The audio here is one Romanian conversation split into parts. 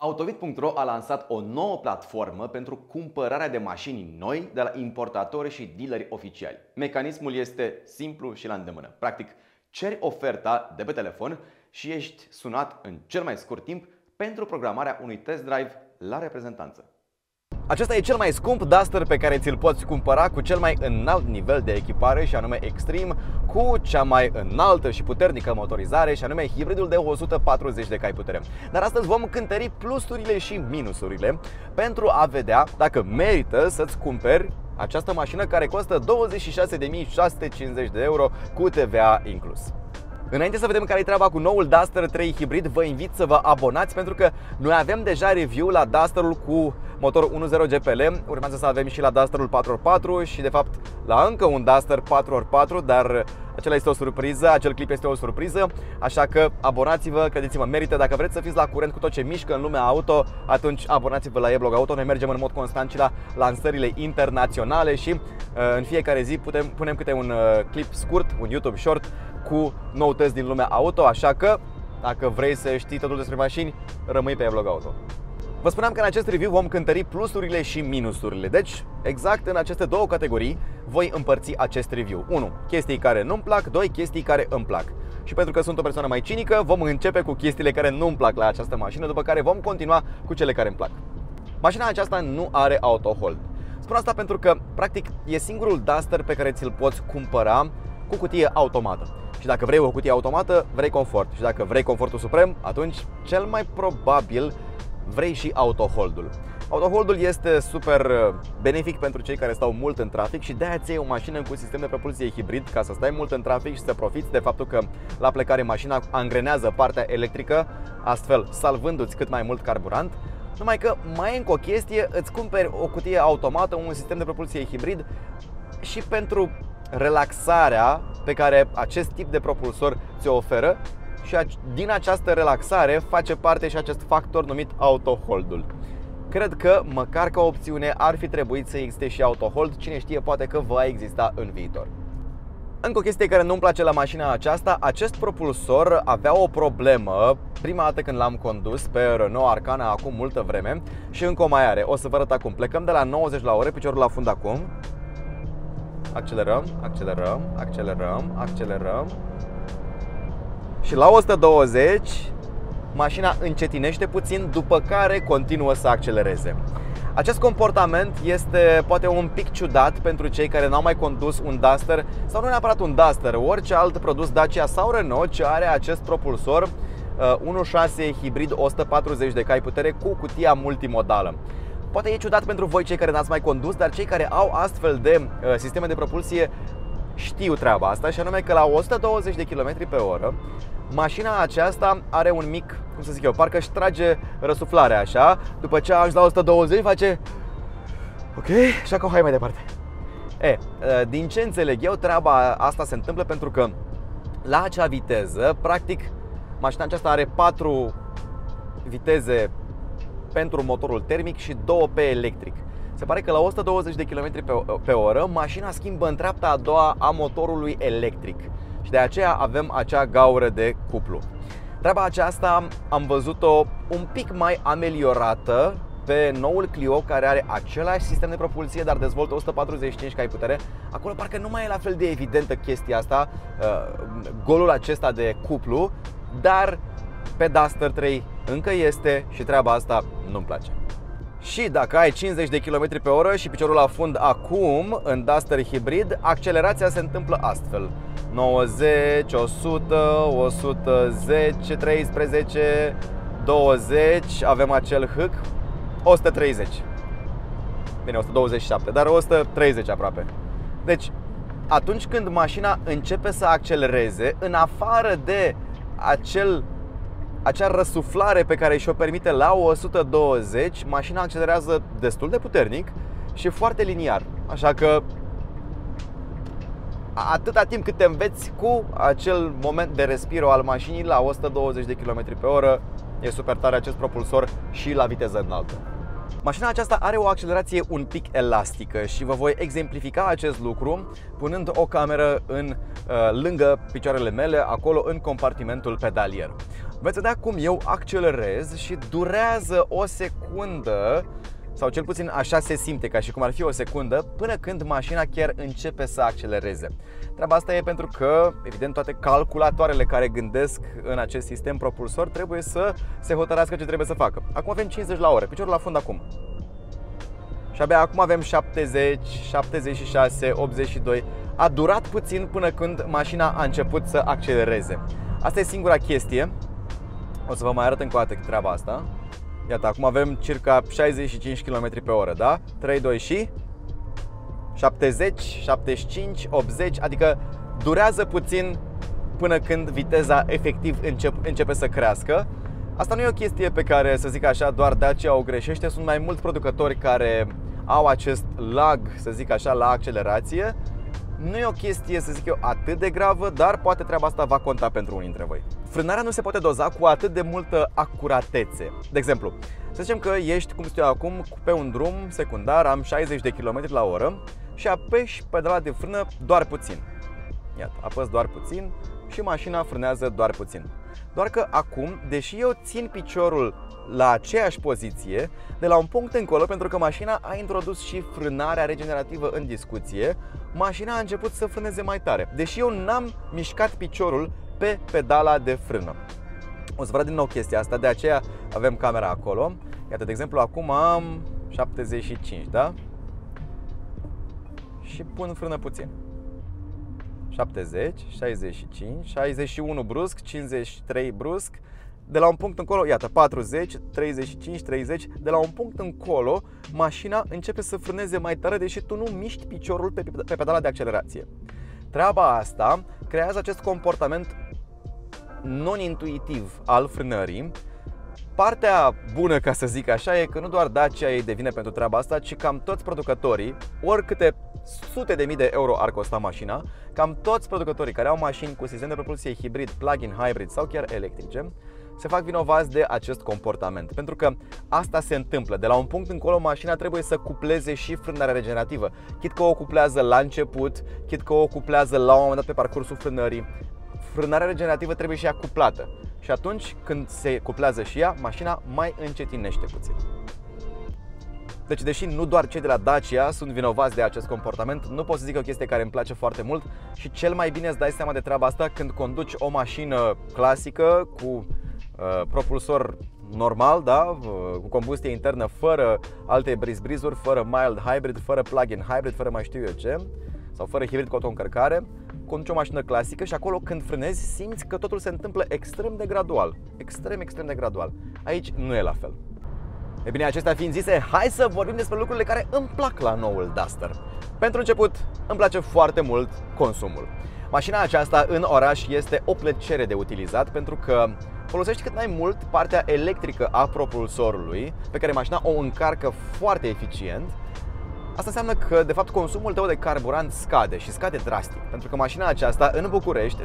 Autovid.ro a lansat o nouă platformă pentru cumpărarea de mașini noi de la importatori și dealeri oficiali. Mecanismul este simplu și la îndemână. Practic, ceri oferta de pe telefon și ești sunat în cel mai scurt timp pentru programarea unui test drive la reprezentanță. Acesta e cel mai scump Duster pe care ți-l poți cumpăra cu cel mai înalt nivel de echipare și anume Extreme, cu cea mai înaltă și puternică motorizare și anume hibridul de 140 de cai putere. Dar astăzi vom cântări plusurile și minusurile pentru a vedea dacă merită să-ți cumperi această mașină care costă 26.650 de euro cu TVA inclus. Înainte să vedem care-i treaba cu noul Duster 3 hibrid, vă invit să vă abonați pentru că noi avem deja review la Dusterul cu motor 1.0 GPL, urmează să avem și la Dusterul 4x4 și de fapt la încă un Duster 4x4, dar acela este o surpriză, acel clip este o surpriză, așa că abonați-vă, credeți-mă, merită. Dacă vreți să fiți la curent cu tot ce mișcă în lumea auto, atunci abonați-vă la e-blog auto. Noi mergem în mod constant și la lansările internaționale și în fiecare zi punem câte un clip scurt, un YouTube short cu noutăți din lumea auto, așa că dacă vrei să știi totul despre mașini, rămâi pe e-blog auto. Vă spuneam că în acest review vom cântări plusurile și minusurile. Deci, exact în aceste două categorii voi împărți acest review. 1. Chestii care nu-mi plac, 2. Chestii care îmi plac. Și pentru că sunt o persoană mai cinică, vom începe cu chestiile care nu-mi plac la această mașină, după care vom continua cu cele care îmi plac. Mașina aceasta nu are auto hold. Spun asta pentru că, practic, e singurul Duster pe care ți-l poți cumpăra cu cutie automată. Și dacă vrei o cutie automată, vrei confort. Și dacă vrei confortul suprem, atunci cel mai probabil vrei și autoholdul. Autoholdul este super benefic pentru cei care stau mult în trafic și de-aia ți iei o mașină cu sistem de propulsie hibrid ca să stai mult în trafic și să profiți de faptul că la plecare mașina angrenează partea electrică, astfel salvându-ți cât mai mult carburant. Numai că mai e încă o chestie, îți cumperi o cutie automată, un sistem de propulsie hibrid și pentru relaxarea pe care acest tip de propulsor ți-o oferă și din această relaxare face parte și acest factor numit autoholdul. Cred că măcar ca opțiune ar fi trebuit să existe și autohold, cine știe, poate că va exista în viitor. Încă o chestie care nu-mi place la mașina aceasta, acest propulsor avea o problemă prima dată când l-am condus pe Renault Arcana acum multă vreme și încă o mai are. O să vă arăt acum. Plecăm de la 90 la oră, piciorul la fund acum. Accelerăm, accelerăm, accelerăm, accelerăm. Și la 120 mașina încetinește puțin, după care continuă să accelereze. Acest comportament este poate un pic ciudat pentru cei care n-au mai condus un Duster sau nu neapărat un Duster, orice alt produs Dacia sau Renault ce are acest propulsor 1.6 hibrid 140 de cai putere cu cutia multimodală. Poate e ciudat pentru voi cei care n-ați mai condus, dar cei care au astfel de sisteme de propulsie știu treaba asta și anume că la 120 de km pe oră mașina aceasta are un mic, cum să zic eu, parcă își trage răsuflarea așa. După ce a ajuns la 120 face ok, și acum hai mai departe. Din ce înțeleg eu, treaba asta se întâmplă pentru că la acea viteză, practic, mașina aceasta are 4 viteze pentru motorul termic și 2 pe electric. Se pare că la 120 de km pe oră mașina schimbă în treapta a doua a motorului electric și de aceea avem acea gaură de cuplu. Treaba aceasta am văzut-o un pic mai ameliorată pe noul Clio, care are același sistem de propulsie, dar dezvoltă 145 cai putere. Acolo parcă nu mai e la fel de evidentă chestia asta, golul acesta de cuplu, dar pe Duster 3 încă este și treaba asta nu-mi place. Și dacă ai 50 de km pe oră și piciorul la fund acum în Duster hibrid, accelerația se întâmplă astfel: 90, 100, 110, 13, 20, avem acel hâc, 130. Bine, 127, dar 130 aproape. Deci, atunci când mașina începe să accelereze, în afară de acea răsuflare pe care și-o permite la 120, mașina accelerează destul de puternic și foarte liniar. Așa că atâta timp cât te înveți cu acel moment de respiro al mașinii la 120 de km pe oră, e super tare acest propulsor și la viteză înaltă. Mașina aceasta are o accelerație un pic elastică și vă voi exemplifica acest lucru punând o cameră lângă picioarele mele, acolo în compartimentul pedalier. Veți vedea cum eu accelerez și durează o secundă, sau cel puțin așa se simte, ca și cum ar fi o secundă, până când mașina chiar începe să accelereze. Treaba asta e pentru că, evident, toate calculatoarele care gândesc în acest sistem propulsor trebuie să se hotărască ce trebuie să facă. Acum avem 50 la oră, piciorul la fund acum. Și abia acum avem 70, 76, 82. A durat puțin până când mașina a început să accelereze. Asta e singura chestie. O să vă mai arăt încă o dată treaba asta. Iată, acum avem circa 65 km pe oră, da? 3, 2 și 70, 75, 80, adică durează puțin până când viteza efectiv începe să crească. Asta nu e o chestie pe care, să zic așa, doar Dacia o greșește. Sunt mai mulți producători care au acest lag, să zic așa, la accelerație. Nu e o chestie, să zic eu, atât de gravă, dar poate treaba asta va conta pentru unii dintre voi. Frânarea nu se poate doza cu atât de multă acuratețe. De exemplu, să zicem că ești, cum știu eu acum, pe un drum secundar, am 60 de km la oră și apeși pedala de frână doar puțin. Iată, apăs doar puțin și mașina frânează doar puțin. Doar că acum, deși eu țin piciorul la aceeași poziție, de la un punct încolo, pentru că mașina a introdus și frânarea regenerativă în discuție, mașina a început să frâneze mai tare, deși eu n-am mișcat piciorul pe pedala de frână. O să vă arăt din nou chestia asta, de aceea avem camera acolo. Iată, de exemplu, acum am 75, da? Și pun frână puțin. 70, 65, 61 brusc, 53 brusc. De la un punct încolo, iată, 40, 35, 30. De la un punct încolo, mașina începe să frâneze mai tare, deși tu nu miști piciorul pe pedala de accelerație. Treaba asta creează acest comportament non-intuitiv al frânării. Partea bună, ca să zic așa, e că nu doar Dacia e de vină pentru treaba asta, ci cam toți producătorii, oricâte sute de mii de euro ar costa mașina, cam toți producătorii care au mașini cu sistem de propulsie hibrid, plug-in hybrid sau chiar electrice, se fac vinovați de acest comportament. Pentru că asta se întâmplă. De la un punct încolo, mașina trebuie să cupleze și frânarea regenerativă. Chit că o cuplează la început, chit că o cuplează la un moment dat pe parcursul frânării. Frânarea regenerativă trebuie și ea cuplată. Și atunci când se cuplează și ea, mașina mai încetinește puțin. Deci, deși nu doar cei de la Dacia sunt vinovați de acest comportament, nu pot să zic o chestie care îmi place foarte mult și cel mai bine îți dai seama de treaba asta când conduci o mașină clasică cu propulsor normal, da? Cu combustie internă, fără alte brizuri, fără mild hybrid, fără plug-in hybrid, fără mai știu eu ce, sau fără hibrid cu autoîncărcare. Conduci o mașină clasică și acolo când frânezi simți că totul se întâmplă extrem de gradual. Extrem de gradual. Aici nu e la fel. E bine, acestea fiind zise, hai să vorbim despre lucrurile care îmi plac la noul Duster. Pentru început, îmi place foarte mult consumul. Mașina aceasta în oraș este o plăcere de utilizat pentru că folosești cât mai mult partea electrică a propulsorului, pe care mașina o încarcă foarte eficient. Asta înseamnă că, de fapt, consumul tău de carburant scade și scade drastic. Pentru că mașina aceasta, în București,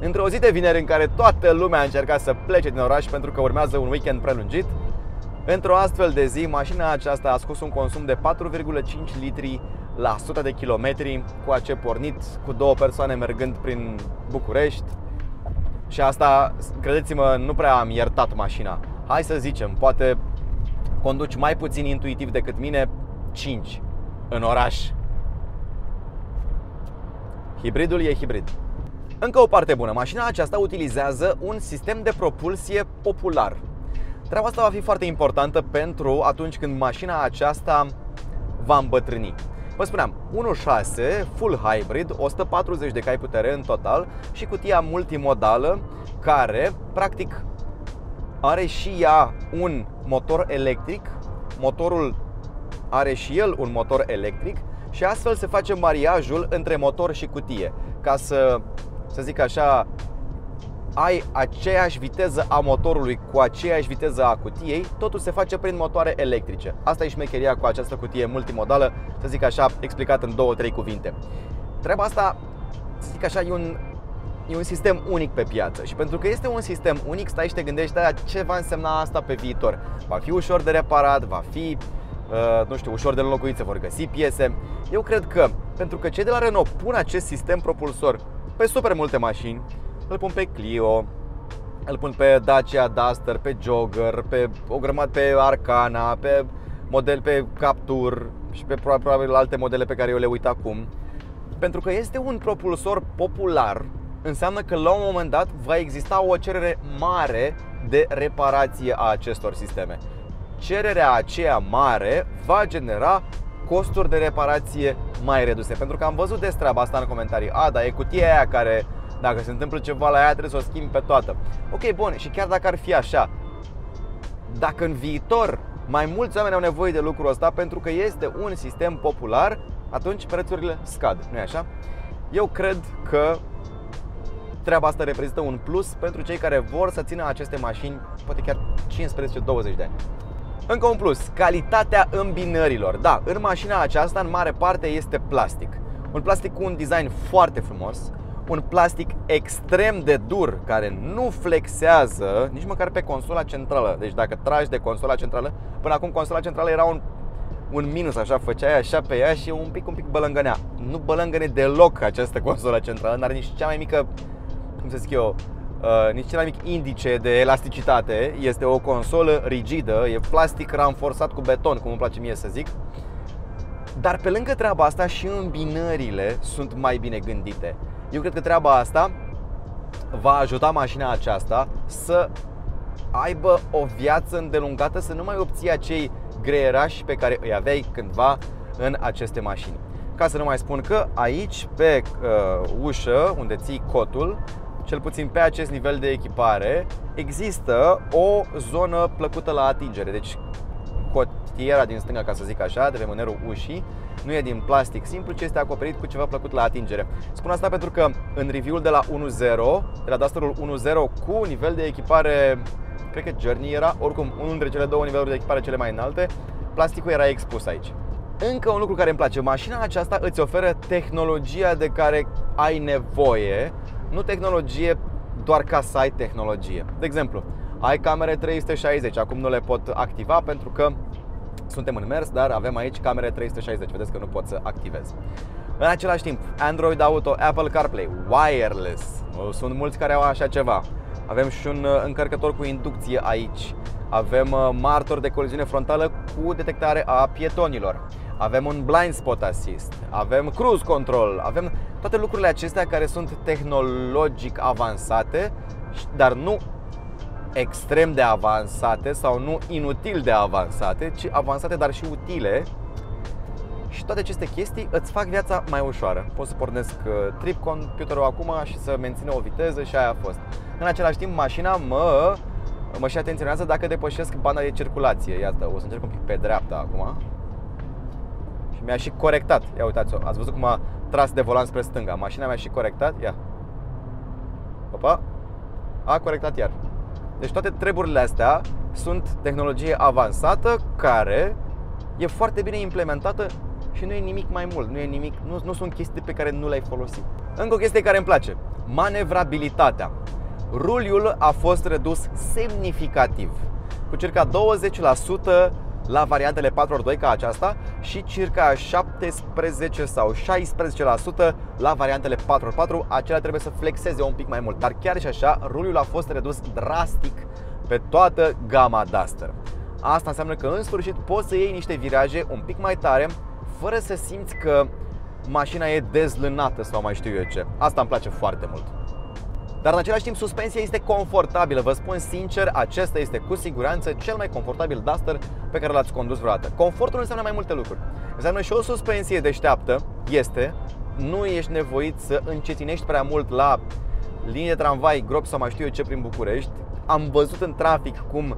într-o zi de vineri în care toată lumea a încercat să plece din oraș pentru că urmează un weekend prelungit, într-o astfel de zi, mașina aceasta a scos un consum de 4,5 litri la 100 de kilometri, cu ce pornit cu două persoane mergând prin București. Și asta, credeți-mă, nu prea am iertat mașina. Hai să zicem, poate conduci mai puțin intuitiv decât mine, 5 în oraș. Hibridul e hibrid. Încă o parte bună, mașina aceasta utilizează un sistem de propulsie popular. Treaba asta va fi foarte importantă pentru atunci când mașina aceasta va îmbătrâni. Vă spuneam, 1.6 full hybrid, 140 de cai putere în total și cutia multimodală care practic are și ea un motor electric. Motorul are și el un motor electric și astfel se face mariajul între motor și cutie. Ca să zic așa, ai aceeași viteză a motorului cu aceeași viteză a cutiei, totul se face prin motoare electrice. Asta e șmecheria cu această cutie multimodală, să zic așa, explicat în 2-3 cuvinte. Treaba asta, să zic așa, e un sistem unic pe piață. Și pentru că este un sistem unic, stai și te gândești, ce va însemna asta pe viitor? Va fi ușor de reparat, va fi, nu știu, ușor de înlocuit, se vor găsi piese. Eu cred că, pentru că cei de la Renault pun acest sistem propulsor pe super multe mașini, îl pun pe Clio, Îl pun pe Dacia Duster, pe Jogger, pe o grămadă, pe Arcana, pe model, pe Captur și pe probabil alte modele pe care eu le uit acum. Pentru că este un propulsor popular, înseamnă că la un moment dat va exista o cerere mare de reparație a acestor sisteme. Cererea aceea mare va genera costuri de reparație mai reduse. Pentru că am văzut des treaba asta în comentarii. Dar e cutia aia care, dacă se întâmplă ceva la ea, trebuie să o schimbi pe toată. Ok, bun, și chiar dacă ar fi așa, dacă în viitor mai mulți oameni au nevoie de lucrul ăsta pentru că este un sistem popular, atunci prețurile scad, nu-i așa? Eu cred că treaba asta reprezintă un plus pentru cei care vor să țină aceste mașini poate chiar 15-20 de ani. Încă un plus, calitatea îmbinărilor. Da, în mașina aceasta în mare parte este plastic. Un plastic cu un design foarte frumos, un plastic extrem de dur, care nu flexează nici măcar pe consola centrală. Deci dacă tragi de consola centrală, până acum consola centrală era un minus, așa, făceai așa pe ea și un pic bălângănea. Nu bălângăne deloc această consola centrală, n-are nici cea mai mică, cum să zic eu, nici cel mai mic indice de elasticitate. Este o consolă rigidă, e plastic ranforsat cu beton, cum îmi place mie să zic. Dar pe lângă treaba asta și îmbinările sunt mai bine gândite. Eu cred că treaba asta va ajuta mașina aceasta să aibă o viață îndelungată, să nu mai obții acei greierași pe care îi aveai cândva în aceste mașini. Ca să nu mai spun că aici, pe ușă, unde ții cotul, cel puțin pe acest nivel de echipare, există o zonă plăcută la atingere. Deci cotiera din stânga, ca să zic așa, de pe mânerul ușii, nu e din plastic simplu, ci este acoperit cu ceva plăcut la atingere. Spun asta pentru că în review-ul de la 1.0, de la Dusterul 1.0 cu nivel de echipare, cred că Journey era, oricum unul dintre cele două niveluri de echipare cele mai înalte, plasticul era expus aici. Încă un lucru care îmi place, mașina aceasta îți oferă tehnologia de care ai nevoie, nu tehnologie doar ca să ai tehnologie. De exemplu, ai camere 360, acum nu le pot activa pentru că suntem în mers, dar avem aici camere 360, vedeți că nu pot să activez. În același timp, Android Auto, Apple CarPlay, wireless, sunt mulți care au așa ceva. Avem și un încărcător cu inducție aici. Avem martor de coliziune frontală cu detectare a pietonilor. Avem un blind spot assist, avem cruise control, avem toate lucrurile acestea care sunt tehnologic avansate, dar nu extrem de avansate sau nu inutil de avansate, ci avansate, dar și utile. Și toate aceste chestii îți fac viața mai ușoară. Pot să pornesc trip computerul acum și să mențină o viteză și aia a fost. În același timp, mașina mă și atenționează dacă depășesc banda de circulație. Iată, o să încerc un pic pe dreapta acum. Și mi-a și corectat. Ia uitați-o, ați văzut cum a tras de volan spre stânga. Mașina mi-a și corectat, ia. Opa, a corectat iar. Deci toate treburile astea sunt tehnologie avansată care e foarte bine implementată și nu e nimic mai mult, nu sunt chestii pe care nu le-ai folosit. Încă o chestie care îmi place, manevrabilitatea. Ruliul a fost redus semnificativ, cu circa 20% la variantele 4x2 ca aceasta și circa 17 sau 16% la variantele 4x4. Acelea trebuie să flexeze un pic mai mult, dar chiar și așa, ruliul a fost redus drastic pe toată gama Duster. Asta înseamnă că în sfârșit poți să iei niște viraje un pic mai tare fără să simți că mașina e dezlânată sau mai știu eu ce. Asta îmi place foarte mult. Dar în același timp suspensia este confortabilă. Vă spun sincer, acesta este cu siguranță cel mai confortabil Duster pe care l-ați condus vreodată. Confortul înseamnă mai multe lucruri. Înseamnă și o suspensie deșteaptă, nu ești nevoit să încetinești prea mult la linii de tramvai, gropi sau mai știu eu ce prin București. Am văzut în trafic cum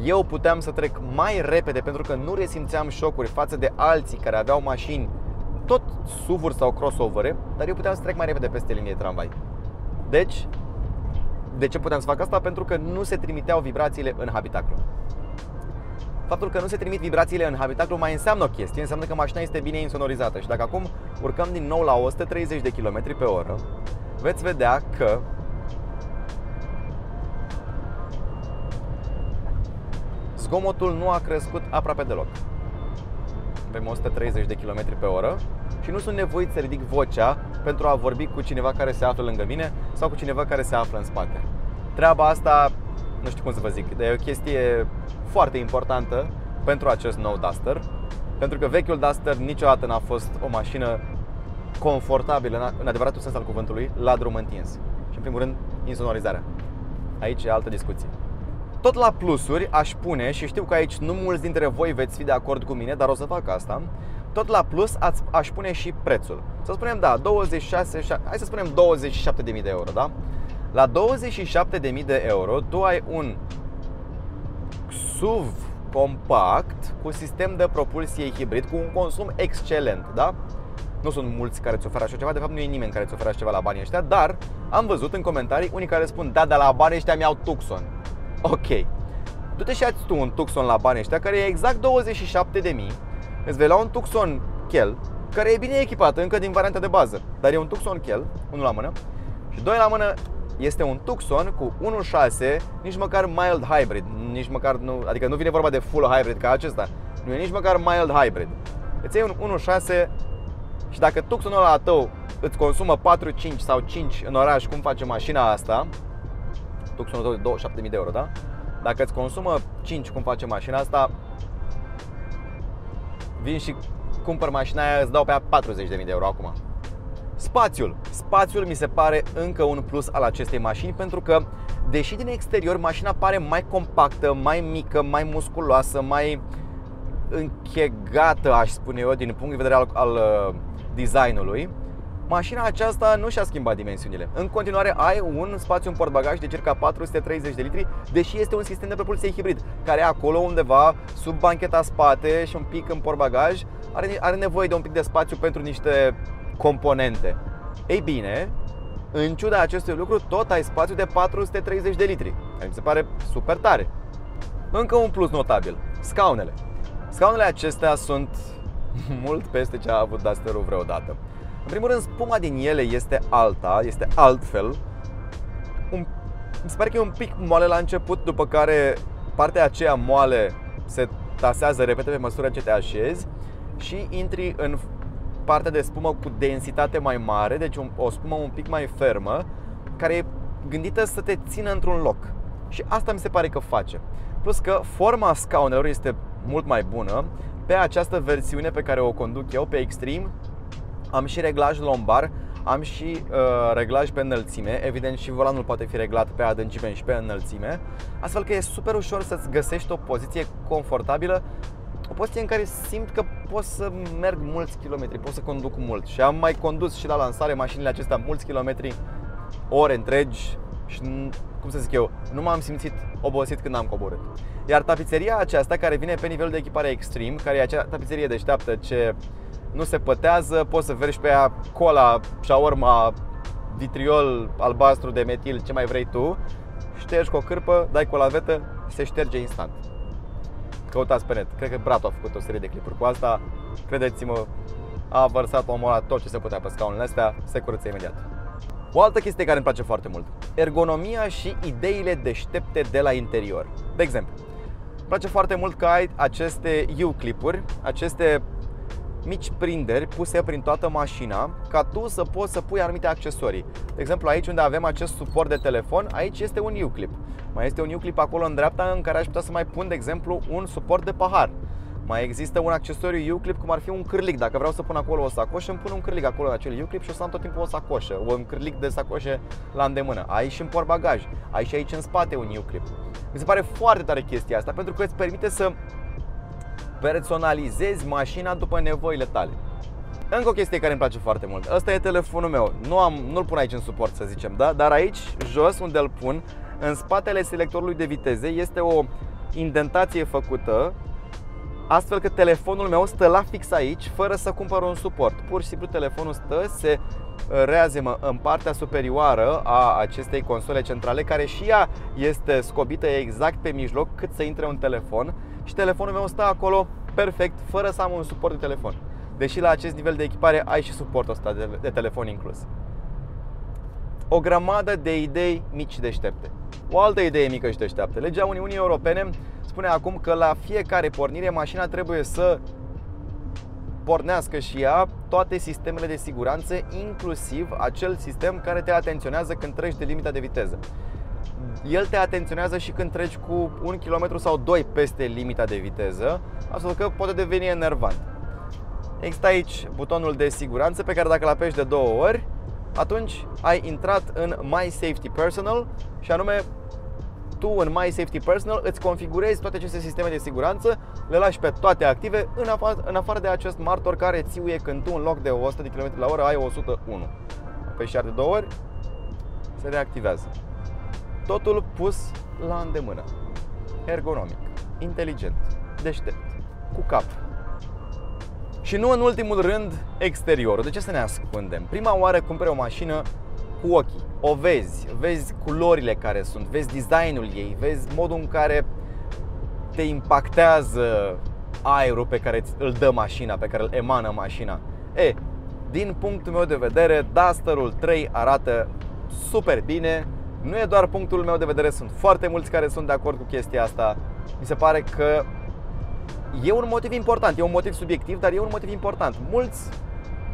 eu puteam să trec mai repede pentru că nu resimțeam șocuri față de alții care aveau mașini, tot SUV-uri sau crossovere, dar eu puteam să trec mai repede peste linie de tramvai. Deci, de ce puteam să fac asta? Pentru că nu se trimiteau vibrațiile în habitaclu. Faptul că nu se trimit vibrațiile în habitaclu mai înseamnă o chestie, înseamnă că mașina este bine insonorizată. Și dacă acum urcăm din nou la 130 de km pe oră, veți vedea că zgomotul nu a crescut aproape deloc. Avem 130 de km pe oră și nu sunt nevoit să ridic vocea pentru a vorbi cu cineva care se află lângă mine sau cu cineva care se află în spate. Treaba asta, nu știu cum să vă zic, e o chestie foarte importantă pentru acest nou Duster, pentru că vechiul Duster niciodată n-a fost o mașină confortabilă, în adevăratul sens al cuvântului, la drum întins. Și în primul rând, insonorizarea. Aici e altă discuție. Tot la plusuri aș pune, și știu că aici nu mulți dintre voi veți fi de acord cu mine, dar o să fac asta. Tot la plus aș pune și prețul. Să spunem, da, 26, hai să spunem 27.000 de euro, da? La 27.000 de euro tu ai un SUV compact cu sistem de propulsie hibrid, cu un consum excelent, da? Nu sunt mulți care îți oferă așa ceva, de fapt nu e nimeni care îți oferă așa ceva la banii ăștia, dar am văzut în comentarii unii care spun, da, dar la banii ăștia mi-au Tucson. Ok, du-te și ia-ți tu un Tucson la banii ăștia, care e exact 27.000, îți vei lua un Tucson Kel, care e bine echipat încă din varianta de bază, dar e un Tucson Kel, unul la mână, și doi la mână este un Tucson cu 1.6, nici măcar mild hybrid, nici măcar nu, adică nu vine vorba de full hybrid ca acesta, nu e nici măcar mild hybrid. Îți iei un 1.6 și dacă Tucsonul ăla tău îți consumă 4, 5 sau 5 în oraș, cum face mașina asta, Tucsonul tău de 27.000 de euro, da? Dacă îți consumă 5, cum face mașina asta, vin și cumpăr mașina aia, îți dau pe ea 40.000 de euro acum. Spațiul mi se pare încă un plus al acestei mașini, pentru că, deși din exterior mașina pare mai compactă, mai mică, mai musculoasă, mai închegată, aș spune eu, din punct de vedere al designului, mașina aceasta nu și-a schimbat dimensiunile. În continuare ai un spațiu în portbagaj de circa 430 de litri, deși este un sistem de propulsie hibrid, care acolo undeva sub bancheta spate și un pic în portbagaj are nevoie de un pic de spațiu pentru niște componente. Ei bine, în ciuda acestui lucru, tot ai spațiu de 430 de litri, care mi se pare super tare. Încă un plus notabil, scaunele. Scaunele acestea sunt mult peste ce a avut Duster-ul vreodată. În primul rând, spuma din ele este alta, este altfel. Mi se pare că e un pic moale la început, după care partea aceea moale se tasează repede pe măsură ce te așezi și intri în partea de spumă cu densitate mai mare, deci o spumă un pic mai fermă, care e gândită să te țină într-un loc. Și asta mi se pare că face. Plus că forma scaunelor este mult mai bună. Pe această versiune pe care o conduc eu, pe Extreme, am și reglaj lombar, am și reglaj pe înălțime. Evident, și volanul poate fi reglat pe adâncime și pe înălțime, astfel că e super ușor să-ți găsești o poziție confortabilă, o poziție în care simt că pot să merg mulți kilometri, pot să conduc mult. Și am mai condus și la lansare mașinile acestea mulți kilometri, ore întregi, și, cum să zic eu, nu m-am simțit obosit când am coborât. Iar tapiseria aceasta, care vine pe nivelul de echipare Extreme, care e acea tapiserie deșteaptă ce nu se pătează, poți să vergi pe ea cola, shawarma, vitriol albastru de metil, ce mai vrei tu, ștergi cu o cârpă, dai cu o lavetă și se șterge instant. Căutați pe net, cred că Brato a făcut o serie de clipuri cu asta. Credeți-mă, a vărsat omul tot ce se putea pe scaunele astea, se curăță imediat. O altă chestie care îmi place foarte mult: ergonomia și ideile deștepte de la interior. De exemplu, îmi place foarte mult că ai aceste U-clipuri, aceste mici prinderi puse prin toată mașina, ca tu să poți să pui anumite accesorii. De exemplu, aici unde avem acest suport de telefon, aici este un U-clip. Mai este un U-clip acolo în dreapta în care aș putea să mai pun, de exemplu, un suport de pahar. Mai există un accesoriu U-clip, cum ar fi un cârlig. Dacă vreau să pun acolo o sacoșă, îmi pun un cârlig acolo în acel U-clip și o să am tot timpul o sacoșă, un cârlig de sacoșe la îndemână. Ai și în portbagaj, ai și aici în spate un U-clip. Mi se pare foarte tare chestia asta, pentru că îți permite să personalizezi mașina după nevoile tale. Încă o chestie care îmi place foarte mult. Ăsta e telefonul meu. Nu-l pun aici în suport, să zicem, da? Dar aici, jos, unde îl pun, în spatele selectorului de viteze, este o indentație făcută, astfel că telefonul meu stă la fix aici, fără să cumpăr un suport. Pur și simplu telefonul stă, se reazemă în partea superioară a acestei console centrale, care și ea este scobită exact pe mijloc, cât să intre un telefon. Și telefonul meu stă acolo perfect, fără să am un suport de telefon. Deși la acest nivel de echipare ai și suportul ăsta de telefon inclus. O grămadă de idei mici și deștepte. O altă idee mică și deșteaptă: legea Uniunii Europene spune acum că la fiecare pornire mașina trebuie să pornească și ea toate sistemele de siguranță, inclusiv acel sistem care te atenționează când treci de limita de viteză. el te atenționează și când treci cu 1 km sau 2 peste limita de viteză, astfel că poate deveni enervant. Există aici butonul de siguranță pe care dacă îl apeși de 2 ori, atunci ai intrat în My Safety Personal și anume tu în My Safety Personal îți configurezi toate aceste sisteme de siguranță, le lași pe toate active în afară de acest martor care țiuie când tu în loc de 100 de km/h ai 101. Apeși iar de 2 ori, se reactivează. Totul pus la îndemână. Ergonomic, inteligent, deștept, cu cap. Și nu în ultimul rând, exteriorul. De ce să ne ascundem? Prima oară cumperi o mașină cu ochii. O vezi culorile care sunt, vezi designul ei, vezi modul în care te impactează aerul pe care îl dă mașina, pe care îl emană mașina. Din punctul meu de vedere, Dusterul 3 arată super bine. Nu e doar punctul meu de vedere, sunt foarte mulți care sunt de acord cu chestia asta. Mi se pare că e un motiv important, e un motiv subiectiv, dar e un motiv important. Mulți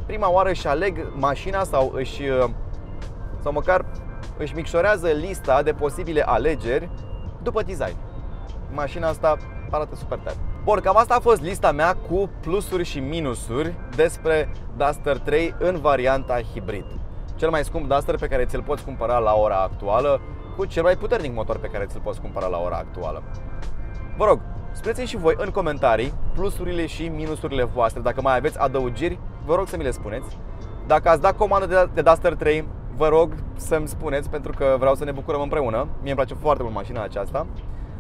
prima oară își aleg mașina sau măcar își micșorează lista de posibile alegeri după design. Mașina asta arată super tare. Bun, cam asta a fost lista mea cu plusuri și minusuri despre Duster 3 în varianta hibrid. Cel mai scump Duster pe care ți-l poți cumpăra la ora actuală, cu cel mai puternic motor pe care ți-l poți cumpăra la ora actuală. Vă rog, spuneți-mi și voi în comentarii plusurile și minusurile voastre. Dacă mai aveți adăugiri, vă rog să mi le spuneți. Dacă ați dat comandă de Duster 3, vă rog să-mi spuneți, pentru că vreau să ne bucurăm împreună. Mie îmi place foarte mult mașina aceasta.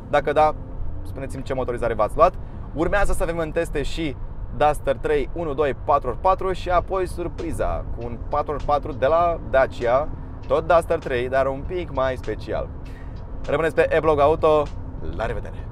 Dacă da, spuneți-mi ce motorizare v-ați luat. Urmează să avem în teste și Duster 3 1.2 4x4 și apoi surpriza cu un 4x4 de la Dacia, tot Duster 3, dar un pic mai special. Rămâneți pe eBlog Auto, la revedere!